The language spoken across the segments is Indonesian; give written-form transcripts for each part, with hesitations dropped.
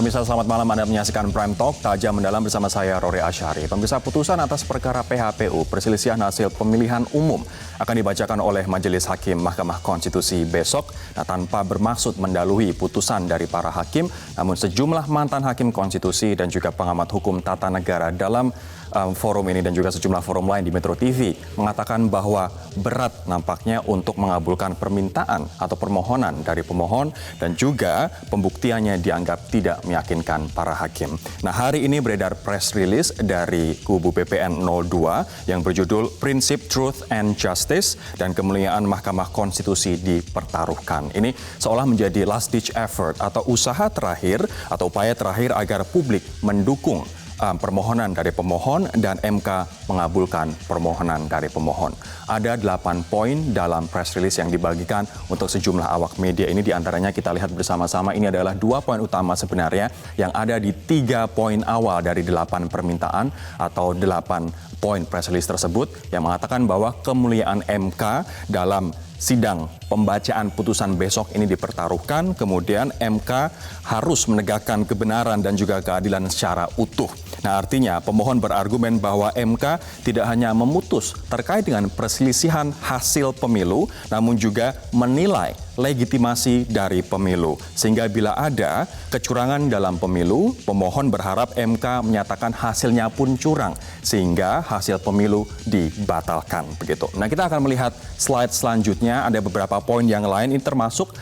Pemirsa, selamat malam. Anda menyaksikan Prime Talk, tajam mendalam bersama saya, Rory Asyari. Pemirsa, putusan atas perkara PHPU, perselisihan hasil pemilihan umum, akan dibacakan oleh Majelis Hakim Mahkamah Konstitusi besok. Nah, tanpa bermaksud mendahului putusan dari para hakim, namun sejumlah mantan hakim konstitusi dan juga pengamat hukum tata negara dalam forum ini dan juga sejumlah forum lain di Metro TV mengatakan bahwa berat nampaknya untuk mengabulkan permintaan atau permohonan dari pemohon dan juga pembuktiannya dianggap tidak meyakinkan para hakim. Nah, hari ini beredar press release dari kubu BPN 02 yang berjudul Prinsip Truth and Justice dan Kemuliaan Mahkamah Konstitusi dipertaruhkan. Ini seolah menjadi last ditch effort atau usaha terakhir atau upaya terakhir agar publik mendukung permohonan dari pemohon dan MK mengabulkan permohonan dari pemohon. Ada 8 poin dalam press release yang dibagikan untuk sejumlah awak media. Ini diantaranya kita lihat bersama-sama. Ini adalah 2 poin utama sebenarnya yang ada di 3 poin awal dari 8 permintaan atau 8 poin press release tersebut yang mengatakan bahwa kemuliaan MK dalam sidang pembacaan putusan besok ini dipertaruhkan, kemudian MK harus menegakkan kebenaran dan juga keadilan secara utuh. Nah, artinya pemohon berargumen bahwa MK tidak hanya memutus terkait dengan perselisihan hasil pemilu, namun juga menilai legitimasi dari pemilu. Sehingga bila ada kecurangan dalam pemilu, pemohon berharap MK menyatakan hasilnya pun curang, sehingga hasil pemilu dibatalkan. Begitu. Nah, kita akan melihat slide selanjutnya. Ada beberapa poin yang lain, ini termasuk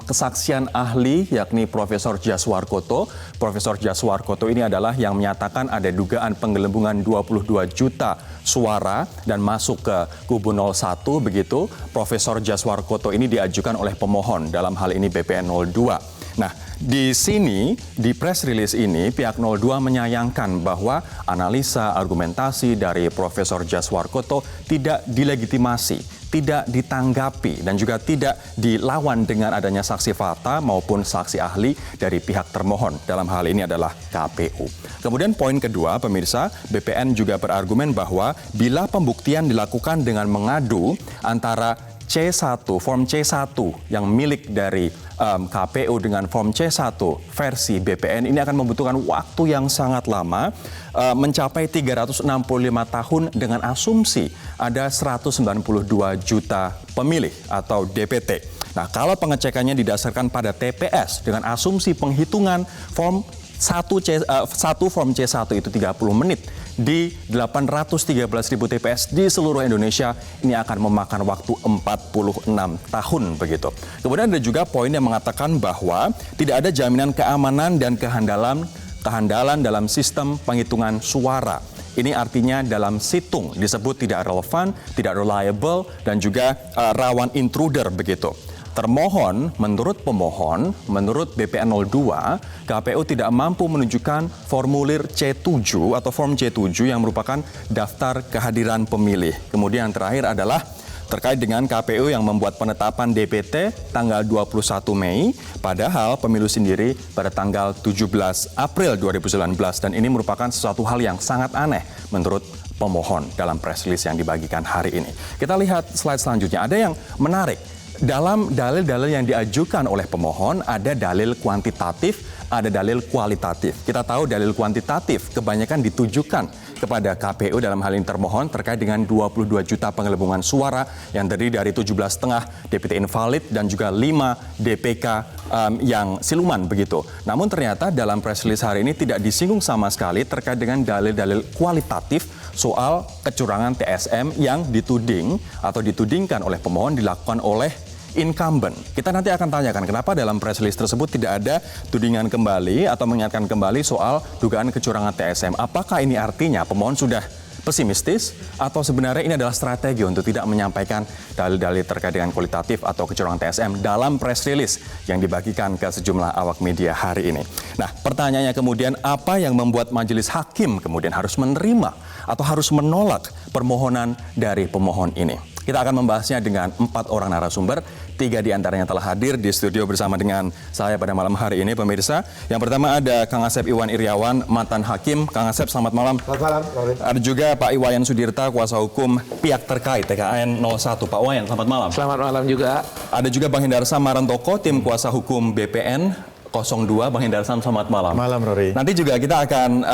kesaksian ahli yakni Profesor Djaswarkoto. Profesor Djaswarkoto ini adalah yang menyatakan ada dugaan penggelembungan 22 juta suara dan masuk ke kubu 01 begitu. Profesor Djaswarkoto ini diajukan oleh pemohon, dalam hal ini BPN 02. Nah, di sini, di press release ini, pihak 02 menyayangkan bahwa analisa argumentasi dari Profesor Djaswarkoto tidak dilegitimasi, tidak ditanggapi, dan juga tidak dilawan dengan adanya saksi fakta maupun saksi ahli dari pihak termohon. Dalam hal ini adalah KPU. Kemudian poin kedua, pemirsa, BPN juga berargumen bahwa bila pembuktian dilakukan dengan mengadu antara C1, form C1 yang milik dari KPU dengan form C1 versi BPN, ini akan membutuhkan waktu yang sangat lama, mencapai 365 tahun dengan asumsi ada 192 juta pemilih atau DPT. Nah, kalau pengecekannya didasarkan pada TPS dengan asumsi penghitungan form 1 form C1 itu 30 menit di 813.000 TPS di seluruh Indonesia, ini akan memakan waktu 46 tahun begitu. Kemudian ada juga poin yang mengatakan bahwa tidak ada jaminan keamanan dan kehandalan dalam sistem penghitungan suara. Ini artinya dalam situng disebut tidak relevan, tidak reliable, dan juga rawan intruder begitu. Termohon, menurut pemohon, menurut BPN 02, KPU tidak mampu menunjukkan formulir C7 atau form C7 yang merupakan daftar kehadiran pemilih. Kemudian yang terakhir adalah terkait dengan KPU yang membuat penetapan DPT tanggal 21 Mei, padahal pemilu sendiri pada tanggal 17 April 2019. Dan ini merupakan sesuatu hal yang sangat aneh menurut pemohon dalam press release yang dibagikan hari ini. Kita lihat slide selanjutnya. Ada yang menarik. Dalam dalil-dalil yang diajukan oleh pemohon, ada dalil kuantitatif, ada dalil kualitatif. Kita tahu dalil kuantitatif kebanyakan ditujukan kepada KPU dalam hal ini termohon terkait dengan 22 juta penggelembungan suara yang terdiri dari 17,5 DPT invalid dan juga 5 DPK yang siluman begitu. Namun ternyata dalam press release hari ini tidak disinggung sama sekali terkait dengan dalil-dalil kualitatif soal kecurangan TSM yang dituding atau ditudingkan oleh pemohon dilakukan oleh incumbent. Kita nanti akan tanyakan kenapa dalam press release tersebut tidak ada tudingan kembali atau mengingatkan kembali soal dugaan kecurangan TSM. Apakah ini artinya pemohon sudah pesimistis atau sebenarnya ini adalah strategi untuk tidak menyampaikan dalil-dalil terkait dengan kualitatif atau kecurangan TSM dalam press release yang dibagikan ke sejumlah awak media hari ini. Nah, pertanyaannya kemudian apa yang membuat majelis hakim kemudian harus menerima atau harus menolak permohonan dari pemohon ini? Kita akan membahasnya dengan 4 orang narasumber. 3 diantaranya telah hadir di studio bersama dengan saya pada malam hari ini, pemirsa. Yang pertama ada Kang Asep Iwan Iriawan, mantan hakim. Kang Asep, selamat malam. Selamat malam, Rory. Ada juga Pak Iwayan Sudirta, kuasa hukum pihak terkait TKN 01. Pak Wayan, selamat malam. Selamat malam juga. Ada juga Bang Hindarsa Marantoko, tim kuasa hukum BPN. 02, Bang Hendarsam, selamat malam. Malam, Rory. Nanti juga kita akan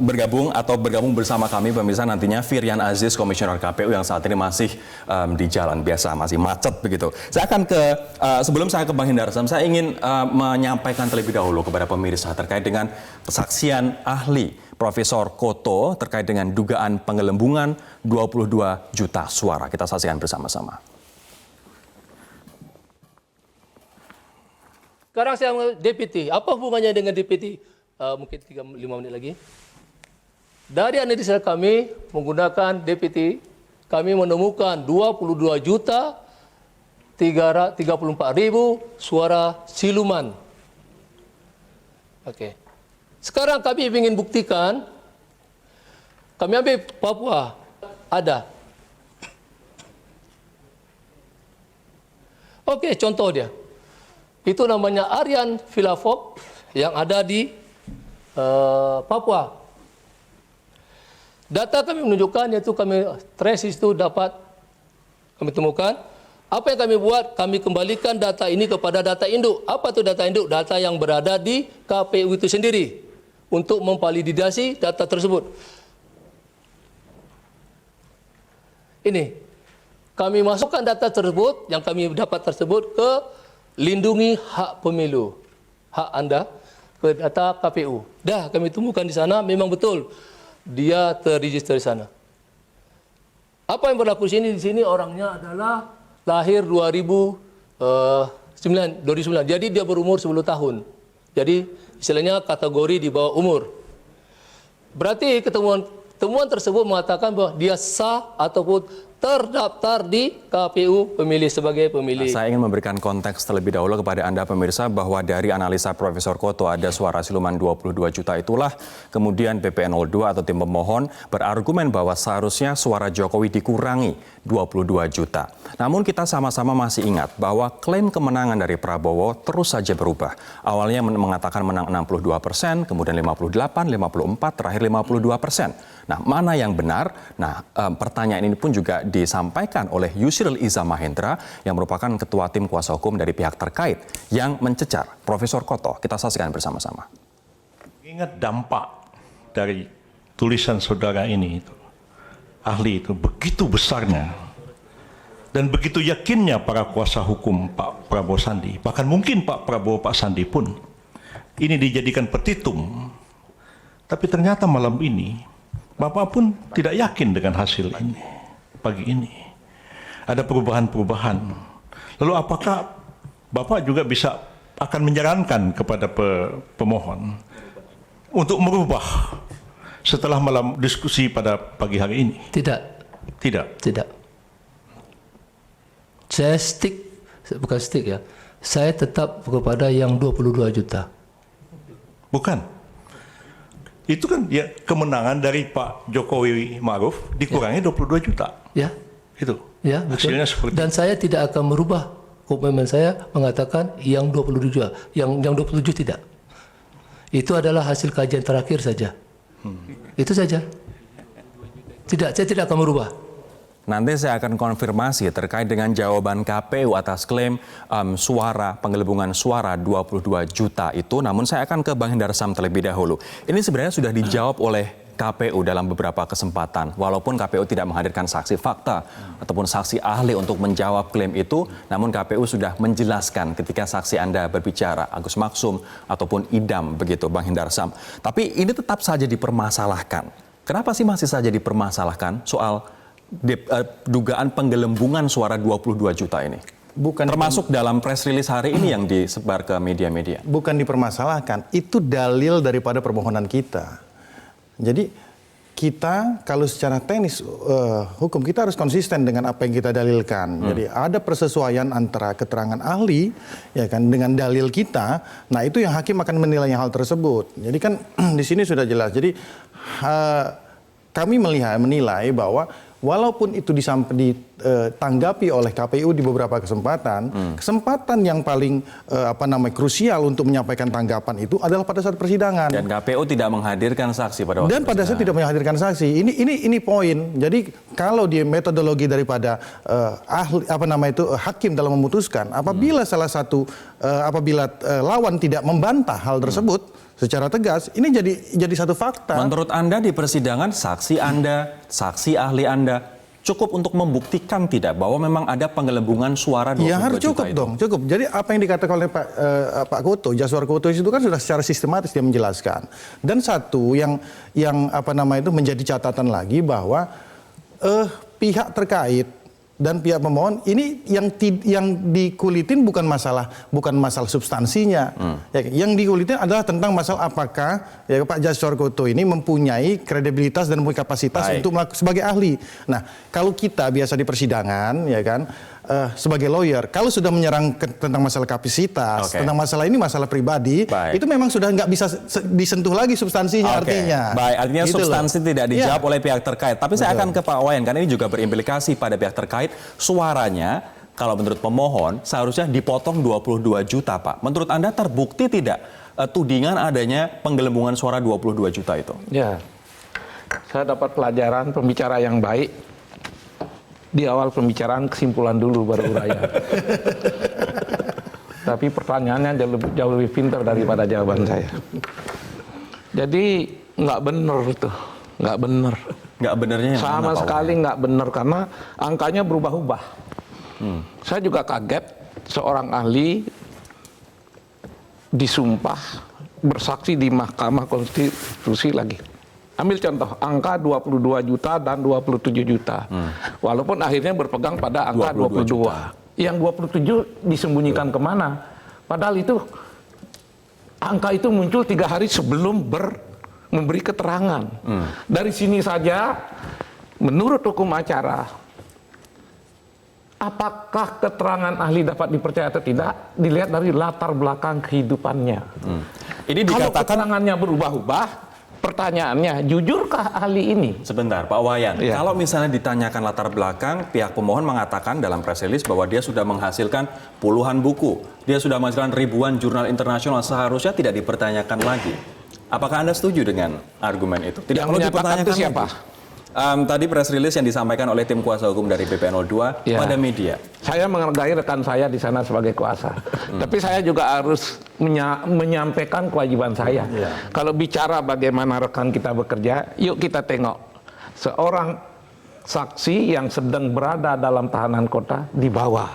bergabung bersama kami pemirsa nantinya Firian Aziz, Komisioner KPU yang saat ini masih di jalan biasa, masih macet begitu. Saya akan sebelum saya ke Bang Hendarsam, saya ingin menyampaikan terlebih dahulu kepada pemirsa terkait dengan kesaksian ahli Profesor Koto terkait dengan dugaan penggelembungan 22 juta suara. Kita saksikan bersama-sama. Sekarang saya DPT. Apa hubungannya dengan DPT? Mungkin 3-5 menit lagi. Dari analisa kami menggunakan DPT, kami menemukan 22 juta 34.000 suara siluman. Okey. Sekarang kami ingin buktikan, kami ambil Papua, ada. Okey, contoh dia. Itu namanya Aryan Filafok yang ada di Papua. Data kami menunjukkan, yaitu kami trace itu dapat kami temukan. Apa yang kami buat, kami kembalikan data ini kepada data induk. Apa itu data induk? Data yang berada di KPU itu sendiri untuk memvalidasi data tersebut. Ini, kami masukkan data tersebut, yang kami dapat tersebut ke Lindungi Hak Pemilu, hak anda, ke data KPU. Dah kami temukan di sana, memang betul dia terregister di sana. Apa yang berlaku di sini orangnya adalah lahir 2009. Jadi dia berumur 10 tahun. Jadi istilahnya kategori di bawah umur. Berarti temuan tersebut mengatakan bahwa dia sah ataupun terdaftar di KPU pemilih sebagai pemilih. Saya ingin memberikan konteks terlebih dahulu kepada Anda pemirsa bahwa dari analisa Profesor Koto ada suara siluman 22 juta itulah kemudian BP02 atau tim pemohon berargumen bahwa seharusnya suara Jokowi dikurangi 22 juta. Namun kita sama-sama masih ingat bahwa klaim kemenangan dari Prabowo terus saja berubah. Awalnya mengatakan menang 62%, kemudian 58, 54, terakhir 52%. Nah, mana yang benar? Nah, pertanyaan ini pun juga disampaikan oleh Yusril Iza Mahendra yang merupakan ketua tim kuasa hukum dari pihak terkait yang mencecar Profesor Koto. Kita saksikan bersama-sama. Ingat dampak dari tulisan saudara ini, ahli itu begitu besarnya dan begitu yakinnya para kuasa hukum Pak Prabowo Sandi, bahkan mungkin Pak Prabowo Pak Sandi pun ini dijadikan petitum. Tapi ternyata malam ini Bapak pun tidak yakin dengan hasil ini. Pagi ini ada perubahan-perubahan. Lalu apakah Bapak juga bisa akan menyarankan kepada pemohon untuk merubah setelah malam diskusi pada pagi hari ini? Tidak. Tidak. Tidak. Saya bukan stick ya. Saya tetap kepada yang 22 juta. Bukan. Itu kan ya kemenangan dari Pak Jokowi Ma'ruf dikurangi 22 juta. Ya. Itu. Ya, betul. Hasilnya seperti dan saya tidak akan merubah komitmen saya mengatakan yang 27 juta, yang 27 tidak. Itu adalah hasil kajian terakhir saja. Itu saja. Tidak, saya tidak akan merubah. Nanti saya akan konfirmasi terkait dengan jawaban KPU atas klaim penggelembungan suara 22 juta itu. Namun saya akan ke Bang Hendarsam terlebih dahulu. Ini sebenarnya sudah dijawab oleh KPU dalam beberapa kesempatan. Walaupun KPU tidak menghadirkan saksi fakta ataupun saksi ahli untuk menjawab klaim itu, namun KPU sudah menjelaskan ketika saksi Anda berbicara, Agus Maksum ataupun Idam begitu, Bang Hendarsam. Tapi ini tetap saja dipermasalahkan. Kenapa sih masih saja dipermasalahkan soal dugaan penggelembungan suara 22 juta ini? Bukan termasuk dalam press release hari ini yang disebar ke media-media. Bukan dipermasalahkan, itu dalil daripada permohonan kita. Jadi kita kalau secara teknis hukum kita harus konsisten dengan apa yang kita dalilkan. Jadi ada persesuaian antara keterangan ahli ya kan dengan dalil kita. Nah, itu yang hakim akan menilai hal tersebut. Jadi kan di sini sudah jelas. Jadi kami menilai bahwa walaupun itu ditanggapi oleh KPU di beberapa kesempatan, kesempatan yang paling krusial untuk menyampaikan tanggapan itu adalah pada saat persidangan. Dan KPU tidak menghadirkan saksi pada waktu Dan pada saat tidak menghadirkan saksi. Ini poin. Jadi kalau di metodologi daripada hakim dalam memutuskan, apabila salah satu lawan tidak membantah hal tersebut secara tegas, ini jadi satu fakta. Menurut Anda di persidangan saksi Anda, saksi ahli Anda cukup untuk membuktikan tidak bahwa memang ada penggelembungan suara 22 Ya harus juta cukup itu? dong, cukup. Jadi apa yang dikatakan oleh Pak Koto, Jaswar Koto itu kan sudah secara sistematis dia menjelaskan. Dan satu yang menjadi catatan lagi bahwa pihak terkait dan pihak pemohon ini yang dikulitin bukan masalah substansinya. Yang dikulitin adalah tentang masalah apakah Pak Jaswar Koto ini mempunyai kredibilitas dan mempunyai kapasitas untuk sebagai ahli. Nah, kalau kita biasa di persidangan sebagai lawyer, kalau sudah menyerang tentang masalah kapasitas, tentang masalah ini masalah pribadi, itu memang sudah nggak bisa disentuh lagi substansinya artinya. Artinya gitu substansi tidak dijawab oleh pihak terkait. Tapi saya akan ke Pak Wayan, karena ini juga berimplikasi pada pihak terkait. Suaranya, kalau menurut pemohon, seharusnya dipotong 22 juta, Pak. Menurut Anda terbukti tidak tudingan adanya penggelembungan suara 22 juta itu? Ya, saya dapat pelajaran pembicara yang baik. Di awal pembicaraan kesimpulan dulu baru uraian. Tapi pertanyaannya jauh lebih pintar daripada jawaban saya. Jadi nggak benar itu, nggak benar. Nggak benernya yang sama mana, sekali nggak benar karena angkanya berubah-ubah. Saya juga kaget seorang ahli disumpah bersaksi di Mahkamah Konstitusi lagi. Ambil contoh, angka 22 juta dan 27 juta. Walaupun akhirnya berpegang pada angka 22. Yang 27 disembunyikan kemana? Padahal itu, angka itu muncul 3 hari sebelum memberi keterangan. Dari sini saja, menurut hukum acara, apakah keterangan ahli dapat dipercaya atau tidak, dilihat dari latar belakang kehidupannya. Ini Kalau dikatakan keterangannya berubah-ubah, pertanyaannya, jujurkah ahli ini? sebentar, Pak Wayan. Ya. Kalau misalnya ditanyakan latar belakang, pihak pemohon mengatakan dalam press release bahwa dia sudah menghasilkan puluhan buku, dia sudah menghasilkan ribuan jurnal internasional, seharusnya tidak dipertanyakan lagi. Apakah Anda setuju dengan argumen itu? Tidak Yang perlu menyatakan dipertanyakan itu siapa? lagi. Tadi press release yang disampaikan oleh tim kuasa hukum dari BP02 Ya. pada media. Saya menghargai rekan saya di sana sebagai kuasa. Tapi saya juga harus menyampaikan kewajiban saya. Kalau bicara bagaimana rekan kita bekerja, yuk kita tengok. Seorang saksi yang sedang berada dalam tahanan kota di bawah.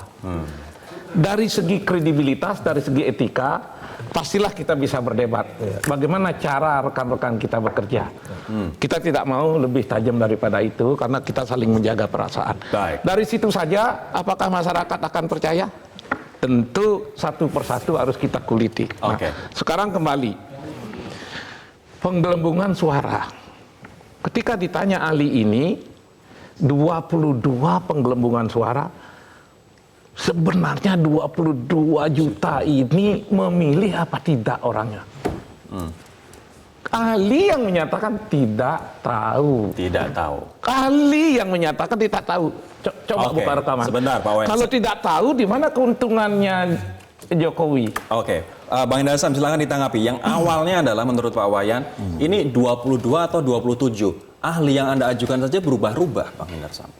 Dari segi kredibilitas, dari segi etika, pastilah kita bisa berdebat. Bagaimana cara rekan-rekan kita bekerja. Kita tidak mau lebih tajam daripada itu karena kita saling menjaga perasaan. Baik. Dari situ saja, apakah masyarakat akan percaya? Tentu satu persatu harus kita kuliti. Nah, sekarang kembali. Penggelembungan suara. Ketika ditanya ahli ini, 22 penggelembungan suara, sebenarnya 22 juta ini memilih apa tidak orangnya? Ahli yang menyatakan tidak tahu. Tidak tahu. Ahli yang menyatakan tidak tahu. Coba buka rekaman. Sebentar, Pak Wayan. Kalau tidak tahu, di mana keuntungannya Jokowi? Bang Indra Sam, silakan ditanggapi. Yang awalnya adalah menurut Pak Wayan, ini 22 atau 27. Ahli yang Anda ajukan saja berubah-ubah, Bang Indra Sam.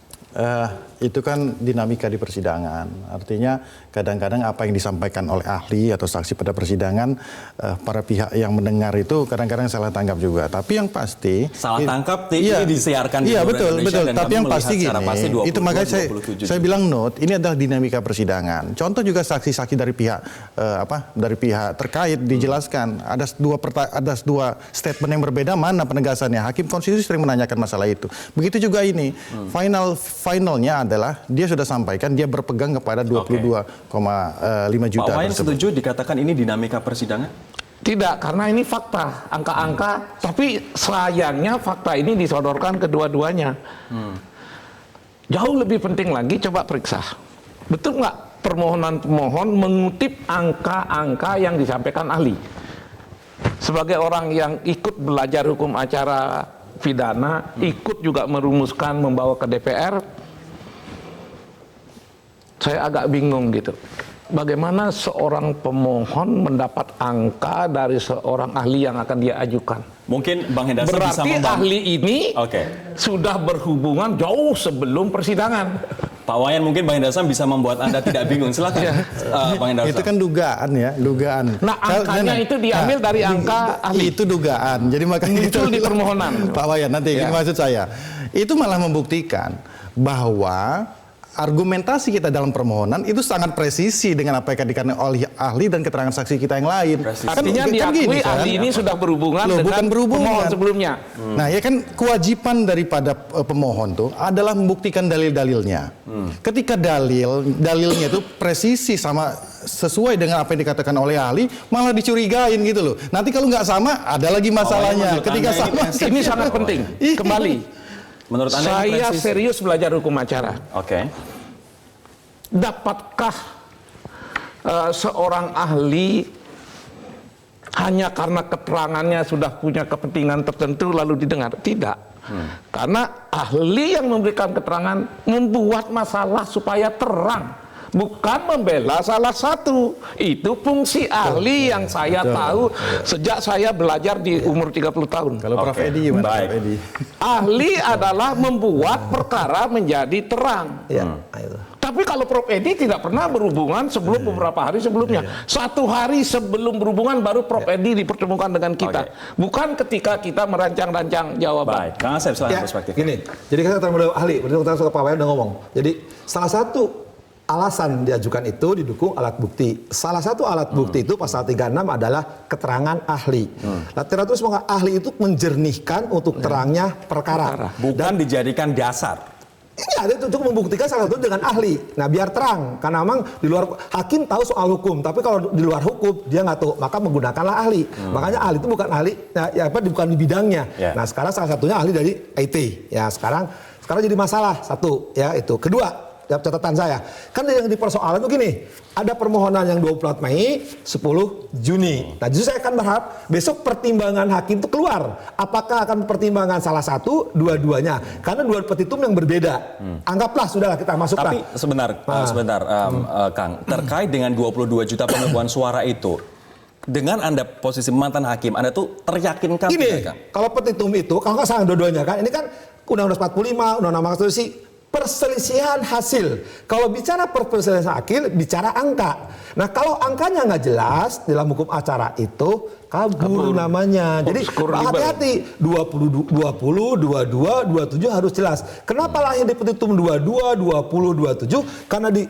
Itu kan dinamika di persidangan. Artinya kadang-kadang apa yang disampaikan oleh ahli atau saksi pada persidangan, para pihak yang mendengar itu kadang-kadang salah tangkap juga. Tapi yang pasti salah tangkap ini disiarkan di betul. Dan tapi yang pasti gini, pasti 22, itu makanya saya bilang note, ini adalah dinamika persidangan. Contoh juga saksi-saksi dari pihak terkait dijelaskan ada dua statement yang berbeda, mana penegasannya. Hakim konstitusi sering menanyakan masalah itu. Begitu juga ini. Finalnya adalah dia sudah sampaikan dia berpegang kepada 22,5 juta. Pak Wayan setuju dikatakan ini dinamika persidangan? Tidak, karena ini fakta, angka-angka. Tapi sayangnya fakta ini disodorkan kedua-duanya. Jauh lebih penting lagi, coba periksa. Betul nggak permohonan pemohon mengutip angka-angka yang disampaikan ahli? Sebagai orang yang ikut belajar hukum acara pidana, ikut juga merumuskan, membawa ke DPR. Saya agak bingung gitu. Bagaimana seorang pemohon mendapat angka dari seorang ahli yang akan dia ajukan? Mungkin Bang Hendarsa bisa Berarti membantu. ahli ini Oke. sudah berhubungan jauh sebelum persidangan. Pak Wayan, mungkin Bang Hendarsa bisa membuat Anda tidak bingung. Silakan, Bang Hendarsa. Itu kan dugaan ya, dugaan. Nah, angkanya itu diambil dari angka ahli. Itu dugaan. Jadi makanya Muncul di permohonan. Pak Wayan, nanti Ya. ini maksud saya. Itu malah membuktikan bahwa argumentasi kita dalam permohonan itu sangat presisi dengan apa yang dikatakan oleh ahli dan keterangan saksi kita yang lain. Artinya diakui ahli ini sudah berhubungan Loh, dengan bukan berhubungan. pemohon sebelumnya. Nah, ya kan kewajiban daripada pemohon tuh adalah membuktikan dalil-dalilnya. Ketika dalilnya itu presisi sama sesuai dengan apa yang dikatakan oleh ahli, malah dicurigain gitu loh. Nanti kalau nggak sama, ada lagi masalahnya. menurut Ketika Anda ini sama, Ini sangat penting. Kembali, Menurut Anda ini saya presisi? serius belajar hukum acara. Oke. Dapatkah seorang ahli hanya karena keterangannya sudah punya kepentingan tertentu lalu didengar? Tidak. Karena ahli yang memberikan keterangan membuat masalah supaya terang, bukan membela salah satu. Itu fungsi ahli yang saya tahu sejak saya belajar di umur 30 tahun. kalau Prof. Edi gimana? Baik. Prof. Edi. Ahli adalah membuat perkara menjadi terang. Itu. Tapi kalau Prof. Edi tidak pernah berhubungan sebelum beberapa hari sebelumnya. 1 hari sebelum berhubungan baru Prof. Edi dipertemukan dengan kita. Bukan ketika kita merancang-rancang jawaban. Baik, Kang Asep, silakan perspektif. Gini, jadi kita terlalu ahli, berarti kita suka Pak Wayan udah ngomong. Jadi salah satu alasan diajukan itu didukung alat bukti. Salah satu alat bukti itu pasal 36 adalah keterangan ahli. Nah, terus ahli itu menjernihkan untuk terangnya perkara. Bukan dijadikan dasar. Ini ada itu untuk membuktikan salah satu dengan ahli. Nah, biar terang, karena memang di luar hakim tahu soal hukum, tapi kalau di luar hukum dia nggak tahu, maka menggunakanlah ahli. Makanya ahli itu bukan ahli, bukan di bidangnya. Nah, sekarang salah satunya ahli dari IT. Ya, sekarang jadi masalah satu, ya itu. Kedua, catatan saya, kan yang dipersoalan itu gini, ada permohonan yang 24 Mei, 10 Juni. Nah, justru saya akan berharap besok pertimbangan hakim itu keluar. Apakah akan pertimbangan salah satu, dua-duanya? Karena dua petitum yang berbeda. Anggaplah, sudahlah kita masuklah. Tapi sebentar, Kang, terkait dengan 22 juta pengebohan suara itu, dengan Anda posisi mantan hakim, Anda tuh teryakinkan Gini, tidak, Kang? kalau petitum itu, kalau nggak salah dua-duanya kan, ini kan Undang-Undang 45, Undang-Undang Konstitusi, perselisihan hasil. Kalau bicara perselisihan hasil, bicara angka. Nah, kalau angkanya nggak jelas dalam hukum acara itu kabur namanya. Jadi hati-hati. 20, 22, 27 harus jelas. Kenapa lahir di petitum 22, 20, 27? Karena di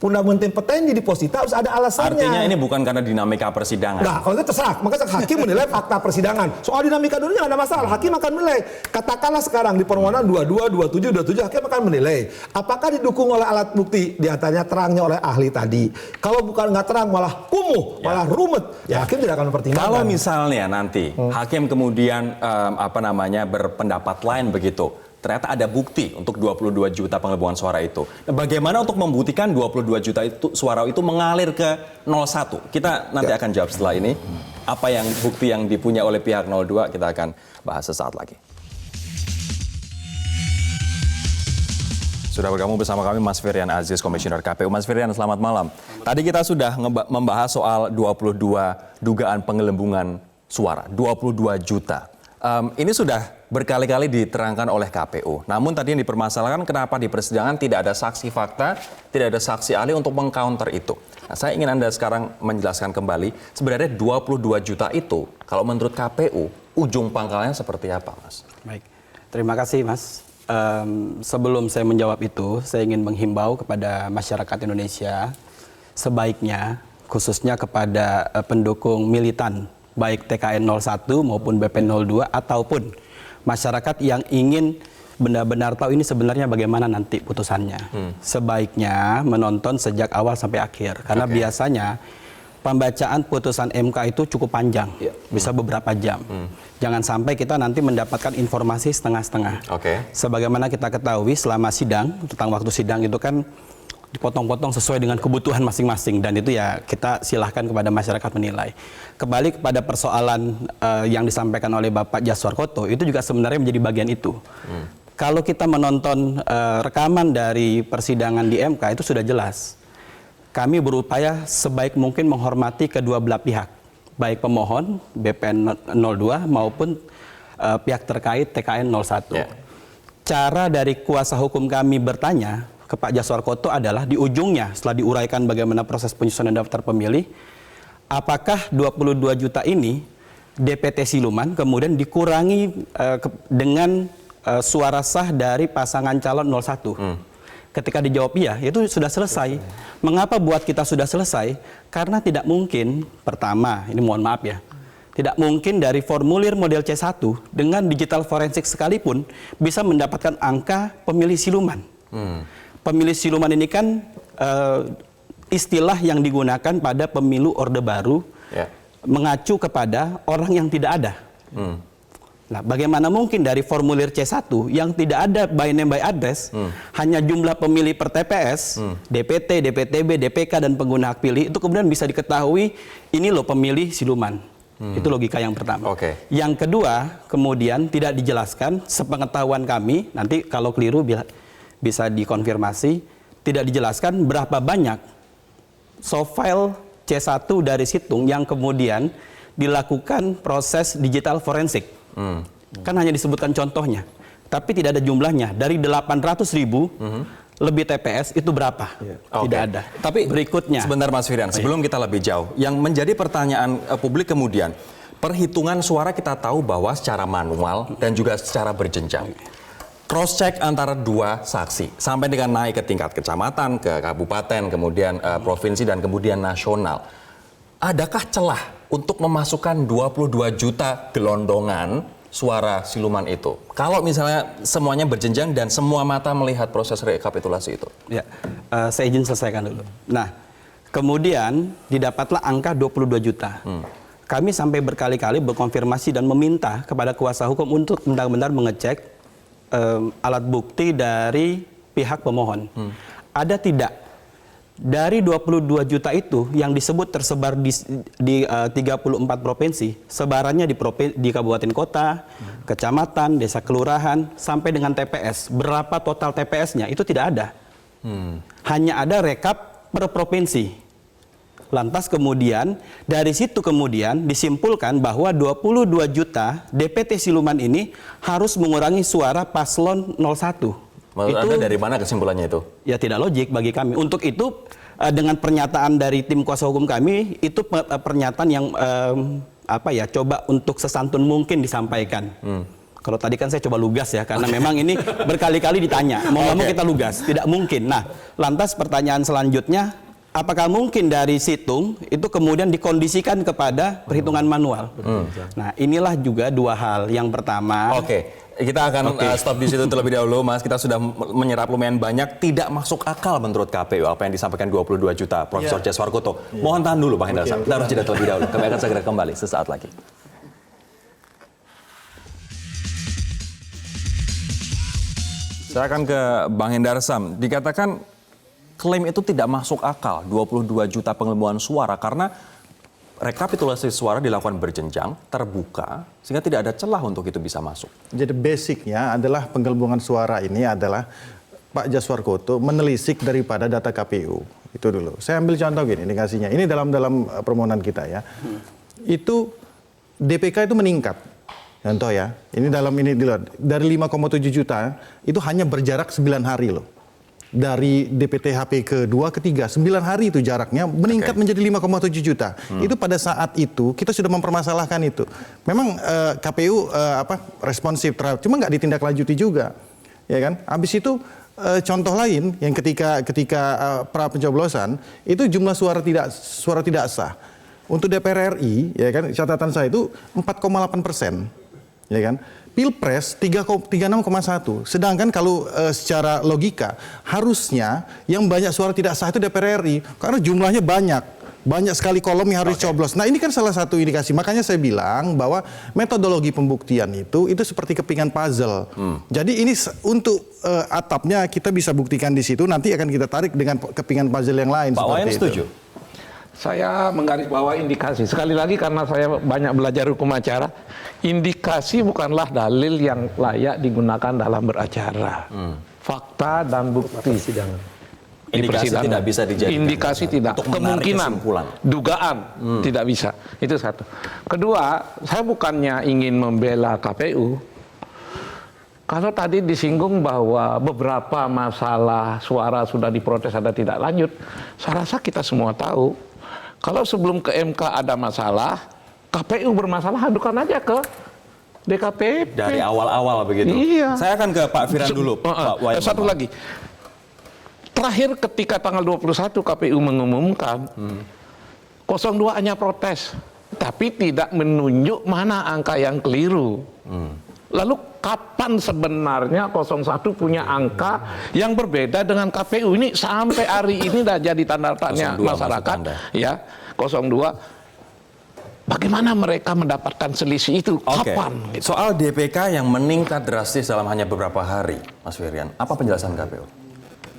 fundamentum petendi di posita harus ada alasannya. Artinya ini bukan karena dinamika persidangan. Nah, kalau itu terserah. Maka hakim menilai fakta persidangan. Soal dinamika dulunya nggak ada masalah. Hakim akan menilai. Katakanlah sekarang di permohonan 22, 27, hakim akan menilai. Apakah didukung oleh alat bukti? Di antaranya terangnya oleh ahli tadi. Kalau bukan nggak terang, malah kumuh, malah rumit. Ya, hakim tidak akan mempertimbangkan. Kalau misalnya nanti hakim kemudian berpendapat lain begitu, ternyata ada bukti untuk 22 juta pengebohan suara itu. Nah, bagaimana untuk membuktikan 22 juta itu suara itu mengalir ke 01? Kita nanti akan jawab setelah ini. Apa yang bukti yang dipunya oleh pihak 02 kita akan bahas sesaat lagi. Sudah bergabung bersama kami Mas Firian Aziz, Komisioner KPU. Mas Firian, selamat malam. Tadi kita sudah membahas soal 22 dugaan penggelembungan suara, 22 juta. Ini sudah berkali-kali diterangkan oleh KPU. Namun tadi yang dipermasalahkan kenapa di persidangan tidak ada saksi fakta, tidak ada saksi ahli untuk mengcounter itu. Nah, saya ingin Anda sekarang menjelaskan kembali, sebenarnya 22 juta itu, kalau menurut KPU, ujung pangkalnya seperti apa, Mas? Baik, terima kasih, Mas. Sebelum saya menjawab itu, saya ingin menghimbau kepada masyarakat Indonesia, sebaiknya, khususnya kepada pendukung militan, baik TKN 01 maupun BP 02 ataupun masyarakat yang ingin benar-benar tahu ini sebenarnya bagaimana nanti putusannya. Sebaiknya menonton sejak awal sampai akhir karena biasanya pembacaan putusan MK itu cukup panjang, bisa beberapa jam. Jangan sampai kita nanti mendapatkan informasi setengah-setengah. Sebagaimana kita ketahui selama sidang, tentang waktu sidang itu kan dipotong-potong sesuai dengan kebutuhan masing-masing, dan itu ya kita silahkan kepada masyarakat menilai. Kembali kepada persoalan yang disampaikan oleh Bapak Jaswarkoto, itu juga sebenarnya menjadi bagian itu. Kalau kita menonton rekaman dari persidangan di MK, itu sudah jelas. Kami berupaya sebaik mungkin menghormati kedua belah pihak, baik pemohon BPN 02 maupun pihak terkait TKN 01. Yeah. Cara dari kuasa hukum kami bertanya ke Pak Jaswarkoto adalah di ujungnya setelah diuraikan bagaimana proses penyusunan daftar pemilih, apakah 22 juta ini DPT siluman kemudian dikurangi dengan suara sah dari pasangan calon 01. Ketika dijawab iya, itu sudah selesai. Mengapa buat kita sudah selesai? Karena tidak mungkin, pertama, ini mohon maaf ya, tidak mungkin dari formulir model C1 dengan digital forensik sekalipun bisa mendapatkan angka pemilih siluman. Pemilih siluman ini kan istilah yang digunakan pada pemilu Orde Baru, mengacu kepada orang yang tidak ada. Nah, bagaimana mungkin dari formulir C1 yang tidak ada by name by address, hanya jumlah pemilih per TPS, DPT, DPTB, DPK, dan pengguna hak pilih, itu kemudian bisa diketahui ini loh pemilih siluman. Itu logika yang pertama. Yang kedua, kemudian tidak dijelaskan, sepengetahuan kami, nanti kalau keliru bisa dikonfirmasi, tidak dijelaskan berapa banyak soft file C1 dari situng yang kemudian dilakukan proses digital forensik. Kan hanya disebutkan contohnya, tapi tidak ada jumlahnya. Dari 800.000 lebih TPS itu berapa? Tidak ada. Tapi berikutnya, sebentar Mas Firyan, sebelum kita lebih jauh, yang menjadi pertanyaan publik kemudian, perhitungan suara kita tahu bahwa secara manual dan juga secara berjenjang. Cross check antara dua saksi sampai dengan naik ke tingkat kecamatan, ke kabupaten, kemudian provinsi, dan kemudian nasional. Adakah celah untuk memasukkan 22 juta gelondongan suara siluman itu? Kalau misalnya semuanya berjenjang dan semua mata melihat proses rekapitulasi itu. Ya, saya izin selesaikan dulu. Nah, kemudian didapatlah angka 22 juta. Kami sampai berkali-kali berkonfirmasi dan meminta kepada kuasa hukum untuk benar-benar mengecek alat bukti dari pihak pemohon. Ada tidak dari 22 juta itu yang disebut tersebar di 34 provinsi, sebarannya di kabupaten kota, kecamatan, desa kelurahan, sampai dengan TPS. Berapa total TPS-nya? Itu tidak ada. Hanya ada rekap per provinsi. Lantas kemudian dari situ kemudian disimpulkan bahwa 22 juta DPT siluman ini harus mengurangi suara paslon 01. Menurut Anda dari mana kesimpulannya itu? Ya tidak logik bagi kami. Untuk itu dengan pernyataan dari tim kuasa hukum kami, itu pernyataan yang coba untuk sesantun mungkin disampaikan. Kalau tadi kan saya coba lugas ya, karena memang ini berkali-kali ditanya. Mau nggak mau kita lugas, tidak mungkin. Nah, lantas pertanyaan selanjutnya, apakah mungkin dari situng itu kemudian dikondisikan kepada perhitungan manual? Nah, inilah juga dua hal. Yang pertama. Kita akan stop di situ terlebih dahulu, Mas. Kita sudah menyerap lumayan banyak. Tidak masuk akal menurut KPU apa yang disampaikan 22 juta Profesor Jaswarkoto. Mohon tahan dulu, Bang Hendra. Kita harus jeda terlebih dahulu. Kami akan segera kembali sesaat lagi. Saya akan ke Bang Hendar Sam. Dikatakan klaim itu tidak masuk akal, 22 juta penggelembungan suara, karena rekapitulasi suara dilakukan berjenjang, terbuka, sehingga tidak ada celah untuk itu bisa masuk. Jadi basicnya adalah penggelembungan suara ini adalah Pak Jaswarkoto menelisik daripada data KPU. Itu dulu. Saya ambil contoh gini, indikasinya. Ini dalam permohonan kita ya. Itu DPK itu meningkat. Contoh ya, ini dilihat. Dari 5,7 juta, itu hanya berjarak 9 hari loh. Dari DPT HP ke-2, ke-3, 9 hari itu jaraknya meningkat menjadi 5,7 juta. Itu pada saat itu kita sudah mempermasalahkan itu. Memang KPU responsif terhadap, cuma nggak ditindaklanjuti juga, ya kan? Habis itu contoh lain yang ketika pra pencoblosan itu jumlah suara tidak sah. Untuk DPR RI, ya kan, catatan saya itu 4,8%, ya kan? Pilpres 36,1. Sedangkan kalau secara logika harusnya yang banyak suara tidak sah itu DPR RI karena jumlahnya banyak. Banyak sekali kolom yang harus coblos. Nah, ini kan salah satu indikasi. Makanya saya bilang bahwa metodologi pembuktian itu seperti kepingan puzzle. Jadi ini untuk atapnya kita bisa buktikan di situ, nanti akan kita tarik dengan kepingan puzzle yang lain. Pak Wayan setuju? Saya menggarisbawahi indikasi. Sekali lagi karena saya banyak belajar hukum acara, indikasi bukanlah dalil yang layak digunakan dalam beracara. Fakta dan bukti sidangan. Indikasi tidak bisa dijadikan indikasi tidak, untuk menarik kemungkinan, kesimpulan. dugaan tidak bisa. Itu satu. Kedua, saya bukannya ingin membela KPU. Kalau tadi disinggung bahwa beberapa masalah suara sudah diprotes ada tidak lanjut, saya rasa kita semua tahu. Kalau sebelum ke MK ada masalah, KPU bermasalah, adukan aja ke DKPP. Dari awal-awal begitu. Iya. Saya akan ke Pak Firan dulu. Pak Wayan. Satu lagi. Terakhir ketika tanggal 21 KPU mengumumkan, 02 hanya protes, tapi tidak menunjuk mana angka yang keliru. Lalu kapan sebenarnya 01 punya angka yang berbeda dengan KPU? Ini sampai hari ini dah jadi tanda tanya masyarakat. Ya, 02. Bagaimana mereka mendapatkan selisih itu? Kapan? Gitu. Soal DPK yang meningkat drastis dalam hanya beberapa hari, Mas Firian, apa penjelasan KPU?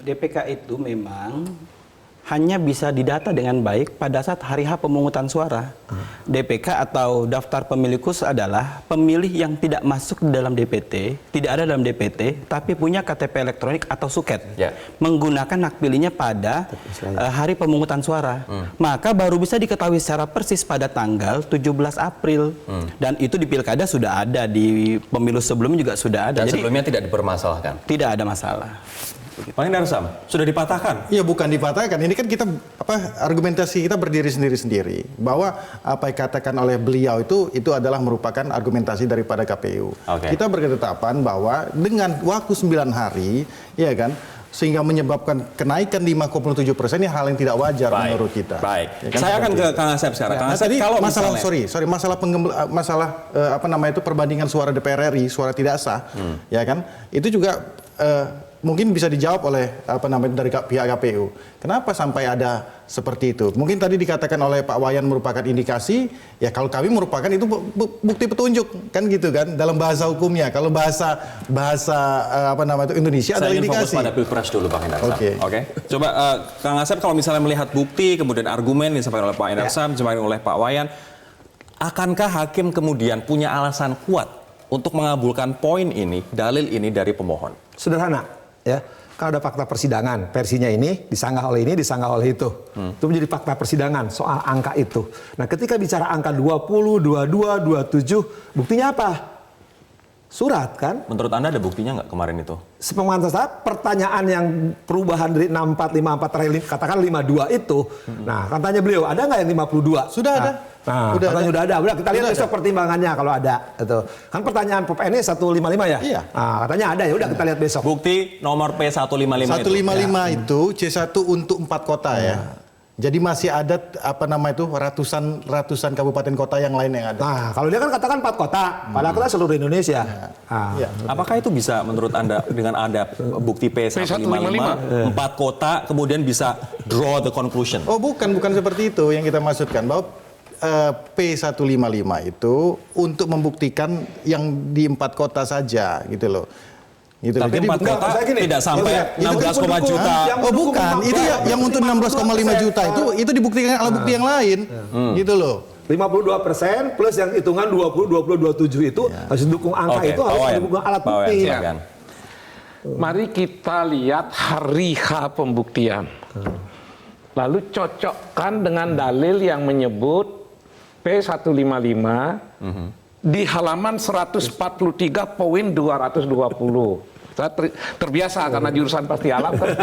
DPK itu memang hanya bisa didata dengan baik pada saat hari H pemungutan suara. DPK atau daftar pemilih khusus adalah pemilih yang tidak masuk di dalam DPT, tidak ada dalam DPT, tapi punya KTP elektronik atau suket. Menggunakan hak pilihnya pada hari pemungutan suara. Maka baru bisa diketahui secara persis pada tanggal 17 April. Dan itu di Pilkada sudah ada, di pemilu sebelumnya juga sudah ada. Dan jadi sebelumnya tidak dipermasalahkan? Tidak ada masalah. Pak Indarsam, sudah dipatahkan? Iya, bukan dipatahkan. Ini kan kita argumentasi kita berdiri sendiri-sendiri bahwa apa yang dikatakan oleh beliau itu adalah merupakan argumentasi daripada KPU. Kita berketetapan bahwa dengan waktu 9 hari, ya kan, sehingga menyebabkan kenaikan 5,7% ini hal yang tidak wajar menurut kita. Baik. Ya kan, saya akan ke Kang Asep sekarang. Kang Asep, kalau masalah misalnya... masalah perbandingan suara DPR RI, suara tidak sah, ya kan, itu juga mungkin bisa dijawab oleh dari pihak KPU. Kenapa sampai ada seperti itu? Mungkin tadi dikatakan oleh Pak Wayan merupakan indikasi, ya kalau kami merupakan itu bukti petunjuk, kan gitu kan dalam bahasa hukumnya. Kalau bahasa Indonesia adalah indikasi. Saya ingin fokus pada Pilpres dulu, Pak Indarsam. Oke. Coba Kang Asep, kalau misalnya melihat bukti, kemudian argumen yang disampaikan oleh Pak Indarsam, disampaikan oleh Pak Wayan, akankah hakim kemudian punya alasan kuat untuk mengabulkan poin ini, dalil ini dari pemohon? Sederhana. Ya, kalau ada fakta persidangan, versinya ini disanggah oleh ini, disanggah oleh itu. Itu menjadi fakta persidangan soal angka itu. Nah, ketika bicara angka 20, 22, 27, buktinya apa? Surat kan? Menurut Anda ada buktinya nggak kemarin itu? Sepengetahuan saya, pertanyaan yang perubahan dari 64, 54, terakhir katakan 52 itu. Nah, katanya beliau, ada nggak yang 52? Sudah ada. Nah, katanya udah ada. Udah kita lihat besok pertimbangannya kalau ada. Itu. Kan pertanyaan PPN 155 ya? Iya. Nah, katanya ada ya. Udah kita lihat besok. Bukti nomor P155 itu C1 untuk 4 kota ya. Jadi masih ada ratusan kabupaten kota yang lain yang ada. Nah, kalau dia kan katakan 4 kota, padahal kita seluruh Indonesia. Apakah itu bisa menurut Anda dengan ada bukti P155 4 kota kemudian bisa draw the conclusion? Oh, bukan seperti itu yang kita maksudkan, bahwa P155 itu untuk membuktikan yang di 4 kota saja gitu loh. Gitu. Tapi jadi 4 kota tidak sampai 16,5 juta. Oh bukan, itu yang untuk 16,5 juta itu dibuktikan alat bukti yang lain, gitu loh. 52% plus yang hitungan 20, 27 itu harus didukung angka itu harus didukung alat bukti. Mari kita lihat hari H pembuktian. Lalu cocokkan dengan dalil yang menyebut P155 di halaman 143.220. Saya terbiasa karena jurusan pasti alam kan.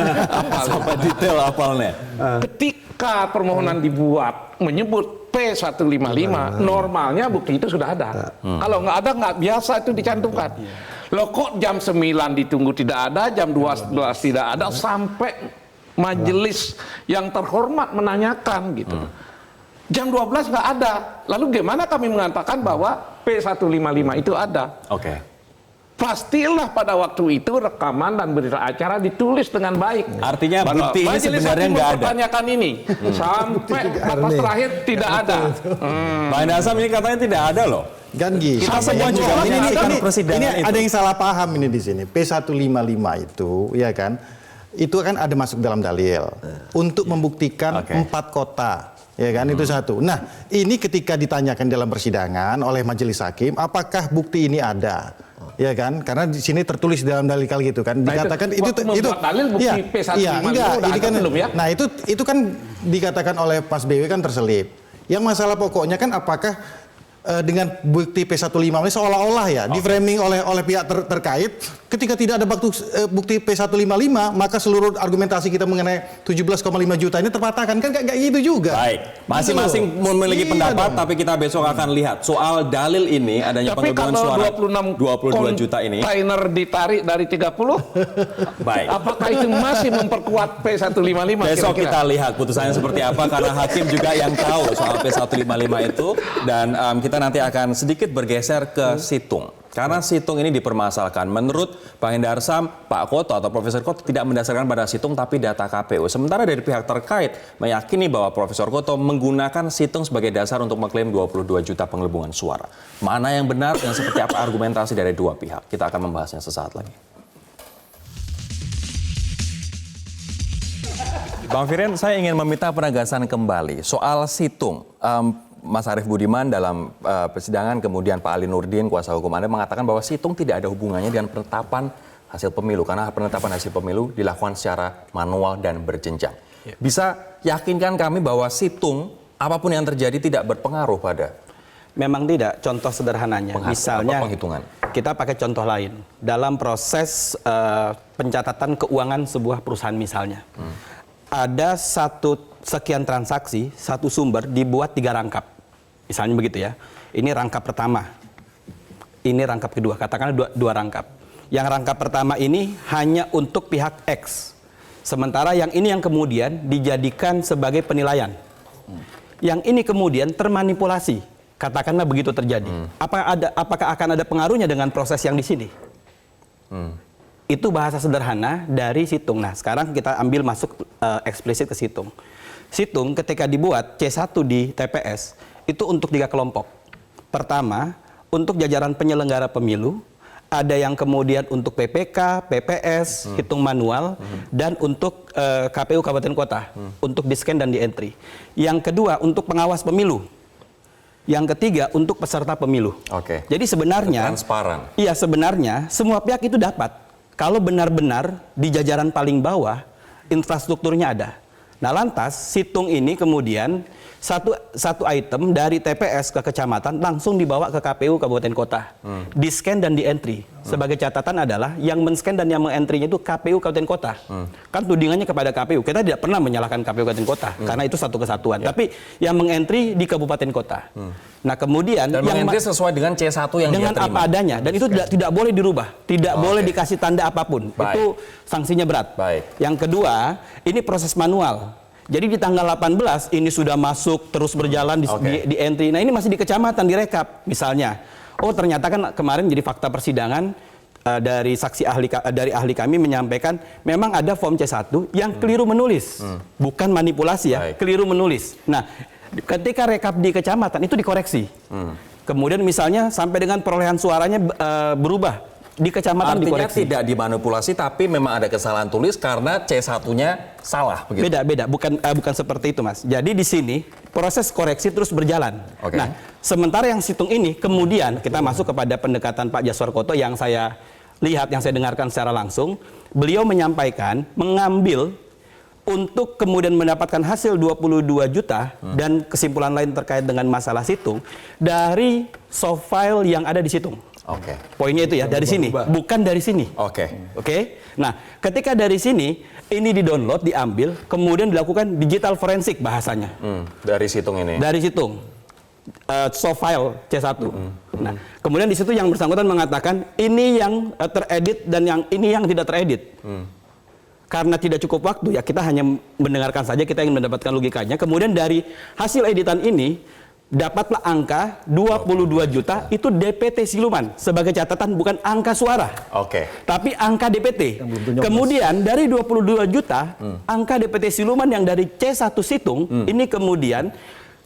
Sampai detail hafalnya. Ketika permohonan dibuat menyebut P155, normalnya bukti itu sudah ada. Kalau nggak ada, nggak biasa itu dicantumkan. Loh kok jam 9 ditunggu tidak ada, jam 12 tidak ada, sampai majelis yang terhormat menanyakan gitu. Jam 12 nggak ada. Lalu gimana kami mengatakan bahwa P155 itu ada? pastilah pada waktu itu rekaman dan berita acara ditulis dengan baik. Artinya Bahwa bukti ini majelis sebenarnya hakim nggak ada. mempertanyakan ini sampai batas terakhir tidak ada. Pak Endasam ini katanya tidak ada loh. Kan gitu. Kita semua juga menyaksikan persidangan ini itu. ada yang salah paham ini di sini. P155 itu, ya kan? Itu kan ada masuk dalam dalil untuk membuktikan 4 kota. Ya kan, itu satu. Nah, ini ketika ditanyakan dalam persidangan oleh majelis hakim, apakah bukti ini ada? Ya kan, karena di sini tertulis dalam dalil kali gitu kan, dikatakan waktu membuat dalil bukti P155 enggak, udah ini ada kan, belum ya? nah itu kan dikatakan oleh Mas BW kan terselip. Yang masalah pokoknya kan apakah dengan bukti P155 ini seolah-olah ya di framing oleh pihak terkait, ketika tidak ada bukti P155 maka seluruh argumentasi kita mengenai 17,5 juta ini terpatahkan, kan kayak gitu juga. Baik, masing-masing memiliki pendapat, tapi kita besok akan lihat soal dalil ini adanya Tapi penggelembungan kalau suara 22 juta ini. kontainer ditarik dari 30, Baik. apakah itu masih memperkuat P155? Besok kira-kira? kita lihat putusannya seperti apa, karena hakim juga yang tahu soal P155 itu. Dan kita nanti akan sedikit bergeser ke situng. Karena situng ini dipermasalahkan. Menurut Pak Hendarsam, Pak Koto atau Profesor Koto tidak mendasarkan pada situng tapi data KPU. Sementara dari pihak terkait meyakini bahwa Profesor Koto menggunakan situng sebagai dasar untuk mengklaim 22 juta penggelembungan suara. Mana yang benar dan seperti apa argumentasi dari dua pihak? Kita akan membahasnya sesaat lagi. Bang Firen, saya ingin meminta penegasan kembali soal situng. Mas Arief Budiman dalam persidangan, kemudian Pak Ali Nurdin, kuasa hukum Anda, mengatakan bahwa situng tidak ada hubungannya dengan penetapan hasil pemilu. Karena penetapan hasil pemilu dilakukan secara manual dan berjenjang. Bisa yakinkan kami bahwa situng, apapun yang terjadi tidak berpengaruh pada? Memang tidak. Contoh sederhananya, misalnya penghitungan. Kita pakai contoh lain. Dalam proses pencatatan keuangan sebuah perusahaan misalnya. Ada sekian transaksi, satu sumber dibuat 3 rangkap. Misalnya begitu ya. Ini rangkap pertama. Ini rangkap kedua. Katakanlah 2 rangkap. Yang rangkap pertama ini hanya untuk pihak X. Sementara yang ini yang kemudian dijadikan sebagai penilaian. Yang ini kemudian termanipulasi. Katakanlah begitu terjadi. Apakah akan ada pengaruhnya dengan proses yang di sini? Itu bahasa sederhana dari situng. Nah, sekarang kita ambil masuk eksplisit ke situng. Situng ketika dibuat C1 di TPS itu untuk 3 kelompok. Pertama, untuk jajaran penyelenggara pemilu, ada yang kemudian untuk PPK, PPS, hitung manual, dan untuk KPU Kabupaten Kota, untuk di-scan dan di-entry. Yang kedua, untuk pengawas pemilu. Yang ketiga, untuk peserta pemilu. Oke. Jadi sebenarnya, transparan. Iya, sebenarnya semua pihak itu dapat. Kalau benar-benar di jajaran paling bawah, infrastrukturnya ada. Nah, lantas situng ini kemudian satu item dari TPS ke kecamatan langsung dibawa ke KPU Kabupaten Kota. Di-scan dan di-entry. Sebagai catatan adalah yang men-scan dan yang meng-entry-nya itu KPU Kabupaten Kota. Kan tudingannya kepada KPU. Kita tidak pernah menyalahkan KPU Kabupaten Kota karena itu satu kesatuan. Tapi yang meng-entry di Kabupaten Kota. Nah, kemudian Dan yang meng-entry sesuai dengan C1 yang dengan dia terima. apa adanya, dan itu tidak boleh dirubah, tidak boleh dikasih tanda apapun. Baik. Itu sanksinya berat. Baik. Yang kedua, ini proses manual. Jadi di tanggal 18 ini sudah masuk terus berjalan di entry. Nah, ini masih di kecamatan direkap misalnya. Oh, ternyata kan kemarin jadi fakta persidangan dari saksi ahli kami menyampaikan memang ada form C1 yang keliru menulis. Bukan manipulasi ya, keliru menulis. Nah, ketika rekap di kecamatan itu dikoreksi. Kemudian misalnya sampai dengan perolehan suaranya berubah. Di kecamatan Artinya dikoreksi. tidak dimanipulasi, tapi memang ada kesalahan tulis karena C1-nya salah. Begitu. Beda, bukan seperti itu, Mas. Jadi di sini proses koreksi terus berjalan. Oke. Nah, sementara yang situng ini kemudian kita masuk kepada pendekatan Pak Jaswar Koto yang saya lihat, yang saya dengarkan secara langsung. Beliau menyampaikan mengambil untuk kemudian mendapatkan hasil 22 juta dan kesimpulan lain terkait dengan masalah situng dari soft file yang ada di situng. Oke. Poinnya itu ya, dari sini, bukan dari sini. Oke. Oke. Nah, ketika dari sini ini di-download, diambil, kemudian dilakukan digital forensik bahasanya. Dari situng ini. Dari situng. Soft file C1. Nah, kemudian di situ yang bersangkutan mengatakan ini yang teredit dan yang ini yang tidak teredit. Karena tidak cukup waktu ya, kita hanya mendengarkan saja, kita ingin mendapatkan logikanya. Kemudian dari hasil editan ini dapatlah angka 22 juta itu DPT siluman. Sebagai catatan bukan angka suara. Oke. Tapi angka DPT. Kemudian dari 22 juta, angka DPT siluman yang dari C1 Situng, ini kemudian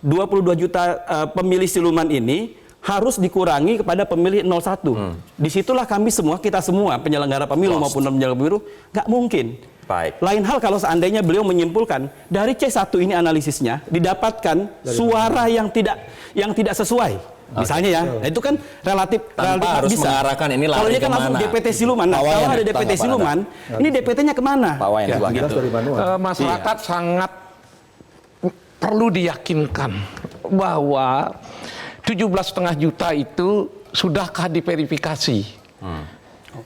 22 juta pemilih siluman ini harus dikurangi kepada pemilih 01. Disitulah kami semua, kita semua, penyelenggara pemilu maupun penyelenggara pemilu, nggak mungkin. Baik. Lain hal kalau seandainya beliau menyimpulkan dari C1 ini analisisnya didapatkan suara yang tidak sesuai. Misalnya ya, nah itu kan relatif Tanpa harus bisa. mengarahkan ini lari kalau ini kan kemana. langsung DPT siluman. Nah, Pak Wayan, kalau ada DPT tanggapan siluman, ini DPT-nya kemana? Pak Wayan, Ya, silahkan. jelas dari manual. Masyarakat sangat perlu diyakinkan bahwa 17,5 juta itu sudahkah diverifikasi?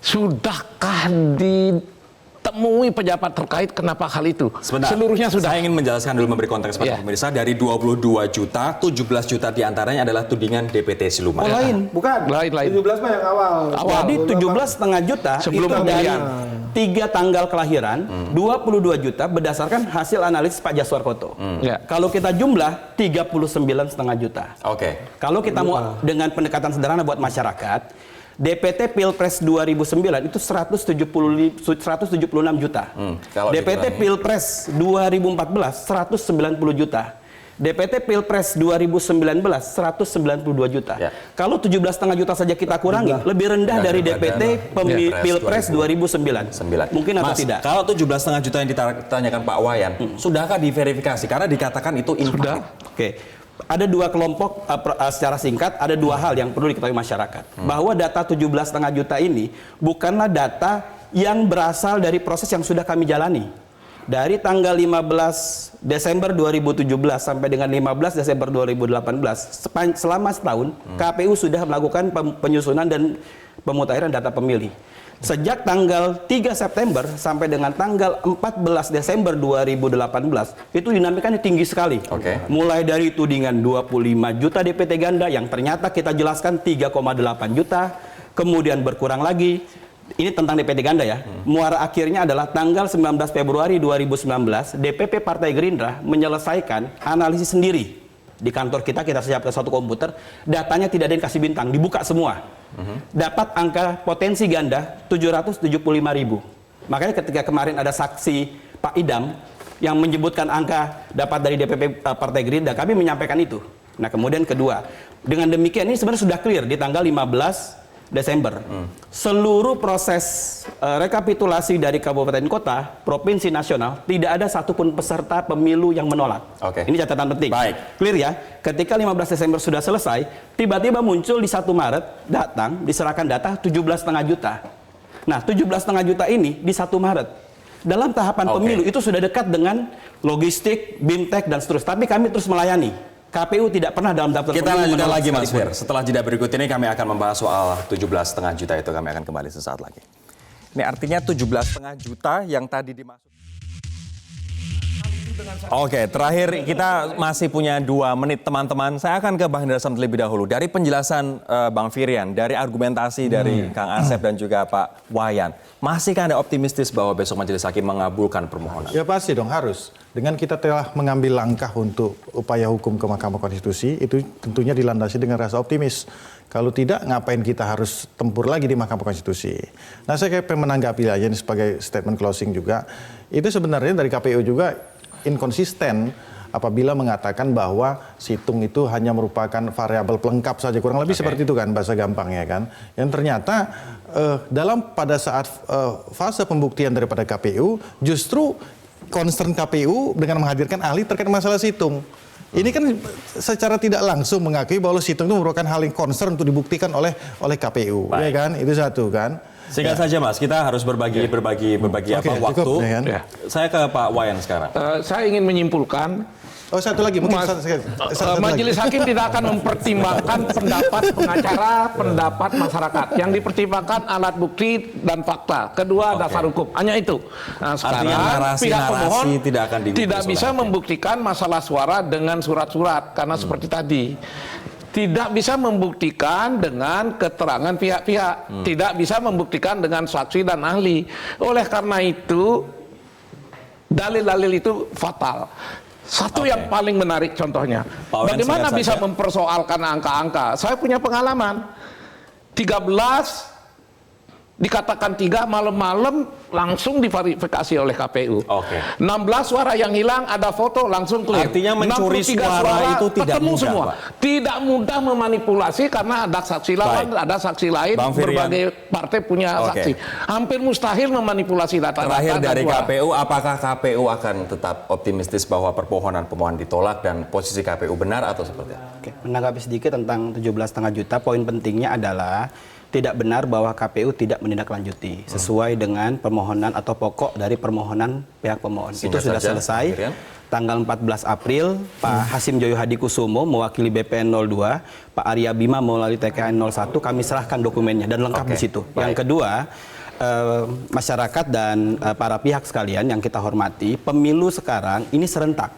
Sudahkah ditemui pejabat terkait kenapa hal itu? Sebentar, Seluruhnya sudah. Saya ingin menjelaskan dulu, memberi konteks pada Iya. pemirsa. Dari 22 juta, 17 juta diantaranya adalah tudingan DPT siluman. Oh, lain. Bukan. Lain. 17 mah yang awal. Jadi 17,5 juta Sebelum itu dari pemilihan. 3 tanggal kelahiran, 22 juta berdasarkan hasil analisis Pak Jaswar Koto. Ya. Kalau kita jumlah 39,5 juta. Oke. Kalau kita mau dengan pendekatan sederhana buat masyarakat, DPT Pilpres 2009 itu 176 juta. Kalau DPT dikurangi. Pilpres 2014 190 juta. DPT Pilpres 2019 192 juta. Ya. Kalau 17,5 juta saja kita kurangi, lebih rendah dari DPT Pilpres 2009. 9. Mungkin atau Mas, tidak? kalau 17,5 juta yang ditanyakan Pak Wayan, sudahkah diverifikasi? Karena dikatakan itu invalid. Oke. Ada dua kelompok secara singkat, ada dua hal yang perlu diketahui masyarakat. Bahwa data 17,5 juta ini bukanlah data yang berasal dari proses yang sudah kami jalani. Dari tanggal 15 Desember 2017 sampai dengan 15 Desember 2018, selama setahun, KPU sudah melakukan penyusunan dan pemutakhiran data pemilih. Sejak tanggal 3 September sampai dengan tanggal 14 Desember 2018, itu dinamikanya tinggi sekali. Oke. Mulai dari tudingan 25 juta DPT ganda yang ternyata kita jelaskan 3,8 juta, kemudian berkurang lagi. Ini tentang DPT ganda ya. Muara akhirnya adalah tanggal 19 Februari 2019, DPP Partai Gerindra menyelesaikan analisis sendiri. Di kantor kita siapkan satu komputer, datanya tidak ada yang kasih bintang, dibuka semua. Dapat angka potensi ganda 775.000. Makanya ketika kemarin ada saksi Pak Idam yang menyebutkan angka dapat dari DPP Partai Gerindra, kami menyampaikan itu. Nah, kemudian kedua, dengan demikian ini sebenarnya sudah clear di tanggal 15 Desember. Seluruh proses rekapitulasi dari kabupaten kota, provinsi nasional, tidak ada satupun peserta pemilu yang menolak. Oke. Ini catatan penting. Baik. Clear ya? Ketika 15 Desember sudah selesai, tiba-tiba muncul di 1 Maret, datang, diserahkan data 17,5 juta. Nah, 17,5 juta ini di 1 Maret. Dalam tahapan pemilu itu sudah dekat dengan logistik, BIMTEK, dan seterusnya. Tapi kami terus melayani. KPU tidak pernah dalam daftar Kita pemilu lanjutkan menolak lagi Mas sekalipun. Fir. Setelah jeda berikut ini kami akan membahas soal 17,5 juta itu. Kami akan kembali sesaat lagi. Ini artinya 17,5 juta yang tadi dimaksud. Oke, terakhir kita masih punya 2 menit teman-teman. Saya akan ke Bang Indra Sam terlebih dahulu. Dari penjelasan Bang Firian, dari argumentasi dari Kang Asep dan juga Pak Wayan, masihkah Anda optimistis bahwa besok Majelis Hakim mengabulkan permohonan? Ya pasti dong, harus. Dengan kita telah mengambil langkah untuk upaya hukum ke Mahkamah Konstitusi, itu tentunya dilandasi dengan rasa optimis. Kalau tidak, ngapain kita harus tempur lagi di Mahkamah Konstitusi? Nah, saya kayak menanggapi aja ini sebagai statement closing juga. Itu sebenarnya dari KPU juga inkonsisten apabila mengatakan bahwa situng itu hanya merupakan variabel pelengkap saja, kurang lebih seperti itu kan bahasa gampangnya kan. Yang ternyata pada saat fase pembuktian daripada KPU justru concern KPU dengan menghadirkan ahli terkait masalah situng. Ini kan secara tidak langsung mengakui bahwa situng itu merupakan hal yang concern untuk dibuktikan oleh KPU, ya kan? Itu satu kan. Singkat saja Mas, kita harus berbagi waktu. Cukup, ya kan? Ya. Saya ke Pak Wayan sekarang. Saya ingin menyimpulkan Oh, satu lagi mungkin satu Majelis lagi. Hakim tidak akan mempertimbangkan pendapat pengacara, pendapat masyarakat. Yang dipertimbangkan alat bukti dan fakta. Kedua, dasar hukum. Hanya itu. Nah, sekarang pihak pemohon tidak akan digugat tidak oleh bisa hakim. membuktikan masalah suara dengan surat-surat karena seperti tadi. Tidak bisa membuktikan dengan keterangan pihak-pihak. Tidak bisa membuktikan dengan saksi dan ahli. Oleh karena itu, dalil-dalil itu fatal. Satu yang paling menarik contohnya, Pak Wen, bagaimana singkat bisa saja. mempersoalkan angka-angka. Saya punya pengalaman, 13 dikatakan 3 malam-malam langsung diverifikasi oleh KPU. Oke. 16 suara yang hilang, ada foto langsung clear. Artinya mencuri 63 suara itu tidak ketemu mudah, semua. Pak. Tidak mudah memanipulasi karena ada saksi lawan, Baik. ada saksi lain, Bang Firian. berbagai partai punya Oke. saksi. Hampir mustahil memanipulasi data-data. Terakhir dan dari suara. KPU, apakah KPU akan tetap optimistis bahwa permohonan pemohon ditolak dan posisi KPU benar atau seperti apa? Oke, menanggapi sedikit tentang 17,5 juta, poin pentingnya adalah tidak benar bahwa KPU tidak menindaklanjuti sesuai dengan permohonan atau pokok dari permohonan pihak pemohon. Singkat Itu sudah saja, selesai. Pak Firian. Tanggal 14 April, Pak Hasim Joyo Hadikusumo mewakili BPN 02, Pak Arya Bima melalui TKN 01, kami serahkan dokumennya dan lengkap Oke, di situ. baik. Yang kedua, masyarakat dan para pihak sekalian yang kita hormati, pemilu sekarang ini serentak.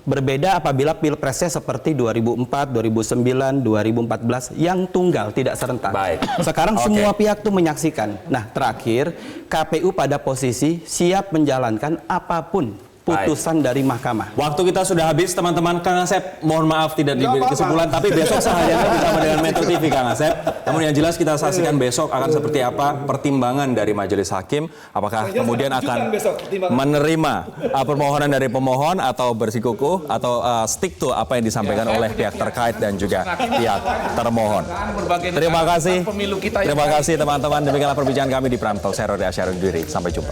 Berbeda apabila pilpresnya seperti 2004, 2009, 2014 yang tunggal tidak serentak. Baik. Sekarang Oke. semua pihak tuh menyaksikan. Nah, terakhir KPU pada posisi siap menjalankan apapun putusan dari mahkamah. Waktu kita sudah habis, teman-teman. Kang Asep, mohon maaf tidak diberi kesimpulan, tapi besok seharian bersama dengan Metro TV, Kang Asep. Namun yang jelas kita saksikan besok akan seperti apa pertimbangan dari majelis hakim. Apakah kemudian akan menerima permohonan dari pemohon atau bersikukuh atau stick to apa yang disampaikan oleh pihak terkait dan juga pihak termohon. Terima kasih. Pemilu kita Terima kasih teman-teman. Demikianlah perbincangan kami di Prime Talk. Saya Rode Asyari undur diri. Sampai jumpa.